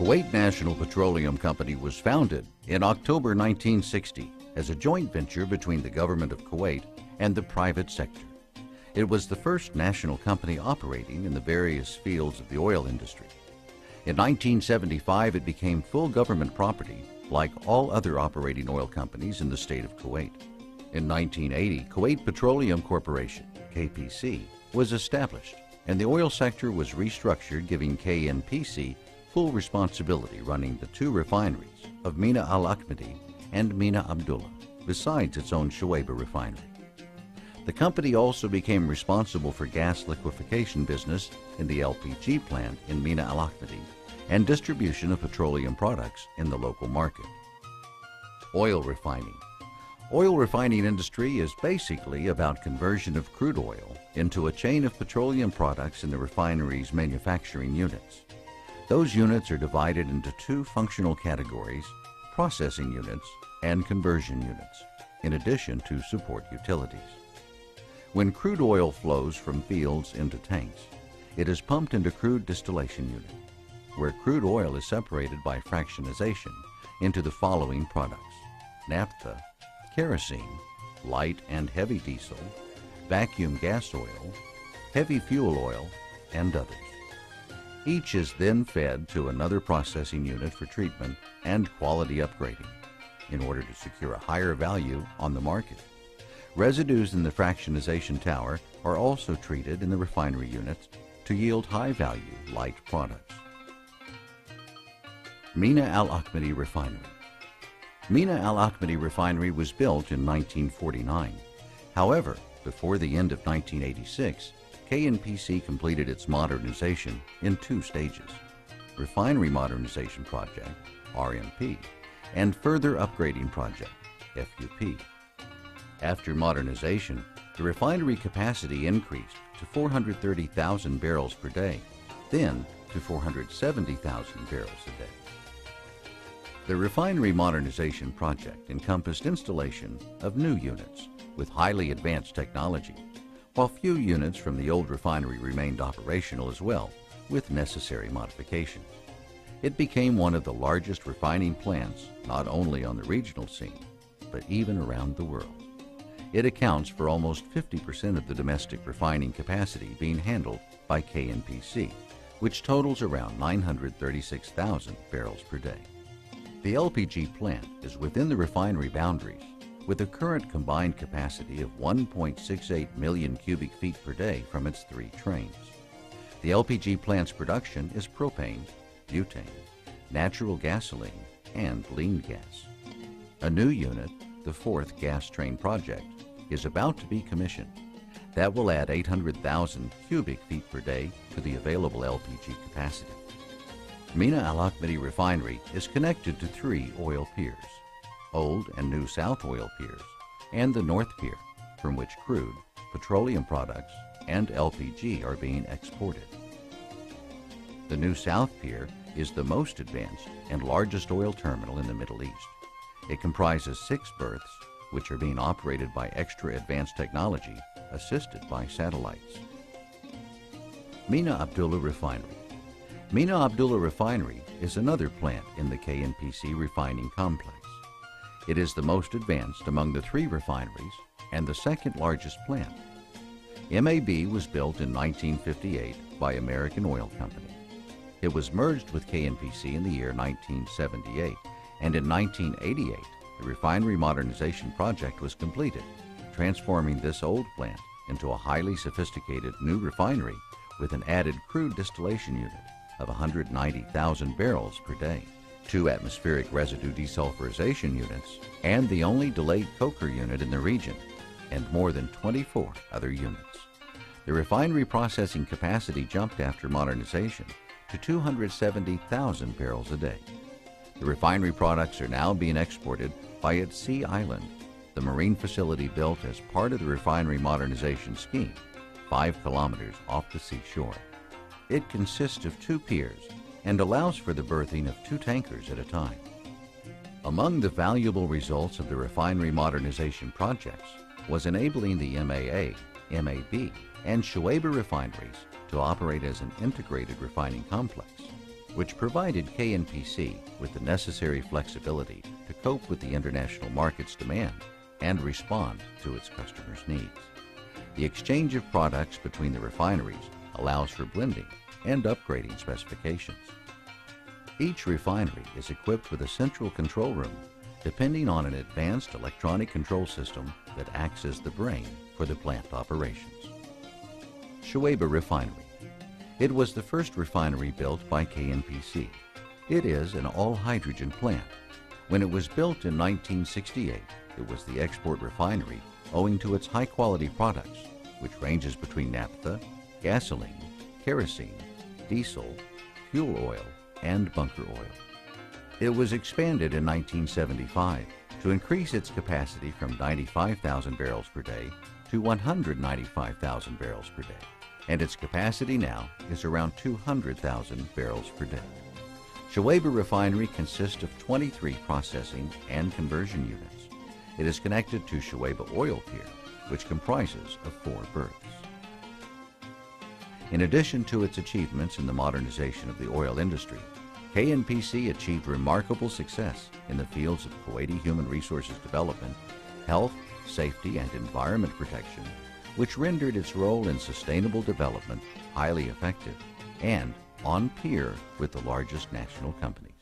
Kuwait National Petroleum Company was founded in October 1960 as a joint venture between the government of Kuwait and the private sector. It was the first national company operating in the various fields of the oil industry. In 1975, it became full government property, like all other operating oil companies in the state of Kuwait. In 1980, Kuwait Petroleum Corporation, KPC, was established, and the oil sector was restructured, giving KNPC full responsibility running the two refineries of Mina Al Ahmadi and Mina Abdullah, besides its own Shuaibah refinery. The company also became responsible for gas liquefaction business in the LPG plant in Mina Al Ahmadi and distribution of petroleum products in the local market. Oil refining. Oil refining industry is basically about conversion of crude oil into a chain of petroleum products in the refinery's manufacturing units. Those units are divided into two functional categories: processing units and conversion units, in addition to support utilities. When crude oil flows from fields into tanks, it is pumped into crude distillation unit, where crude oil is separated by fractionation into the following products: naphtha, kerosene, light and heavy diesel, vacuum gas oil, heavy fuel oil, and others. Each is then fed to another processing unit for treatment and quality upgrading in order to secure a higher value on the market. Residues in the fractionation tower are also treated in the refinery units to yield high-value light products. Mina Al Ahmadi Refinery. Mina Al Ahmadi Refinery was built in 1949. However, before the end of 1986, KNPC completed its modernization in two stages: Refinery Modernization Project, RMP, and Further Upgrading Project, FUP. After modernization, the refinery capacity increased to 430,000 barrels per day, then to 470,000 barrels a day. The Refinery Modernization Project encompassed installation of new units with highly advanced technology, while few units from the old refinery remained operational as well, with necessary modifications. It became one of the largest refining plants not only on the regional scene, but even around the world. It accounts for almost 50% of the domestic refining capacity being handled by KNPC, which totals around 936,000 barrels per day. The LPG plant is within the refinery boundaries, with a current combined capacity of 1.68 million cubic feet per day from its three trains. The LPG plant's production is propane, butane, natural gasoline, and lean gas. A new unit, the fourth gas train project, is about to be commissioned. That will add 800,000 cubic feet per day to the available LPG capacity. Mina Al Ahmadi Refinery is connected to three oil piers: Old and New South oil piers, and the North Pier, from which crude, petroleum products, and LPG are being exported. The New South Pier is the most advanced and largest oil terminal in the Middle East. It comprises 6 berths, which are being operated by extra advanced technology assisted by satellites. Mina Abdullah Refinery. Mina Abdullah Refinery is another plant in the KNPC refining complex. It is the most advanced among the 3 refineries and the second largest plant. MAB was built in 1958 by American Oil Company. It was merged with KNPC in the year 1978, and in 1988, the refinery modernization project was completed, transforming this old plant into a highly sophisticated new refinery with an added crude distillation unit of 190,000 barrels per day, 2 atmospheric residue desulfurization units, and the only delayed coker unit in the region, and more than 24 other units. The refinery processing capacity jumped after modernization to 270,000 barrels a day. The refinery products are now being exported by its Sea Island, the marine facility built as part of the refinery modernization scheme, 5 kilometers off the seashore. It consists of 2 piers and allows for the berthing of 2 tankers at a time. Among the valuable results of the refinery modernization projects was enabling the MAA, MAB, and Shuaibah refineries to operate as an integrated refining complex, which provided KNPC with the necessary flexibility to cope with the international market's demand and respond to its customers' needs. The exchange of products between the refineries allows for blending and upgrading specifications. Each refinery is equipped with a central control room, depending on an advanced electronic control system that acts as the brain for the plant operations. Shuaibah Refinery. It was the first refinery built by KNPC. It is an all-hydrogen plant. When it was built in 1968, it was the export refinery owing to its high-quality products, which ranges between naphtha, gasoline, kerosene, diesel, fuel oil, and bunker oil. It was expanded in 1975 to increase its capacity from 95,000 barrels per day to 195,000 barrels per day, and its capacity now is around 200,000 barrels per day. Shuaibah Refinery consists of 23 processing and conversion units. It is connected to Shuaibah Oil Pier, which comprises of 4 berths. In addition to its achievements in the modernization of the oil industry, KNPC achieved remarkable success in the fields of Kuwaiti human resources development, health, safety, and environment protection, which rendered its role in sustainable development highly effective and on peer with the largest national companies.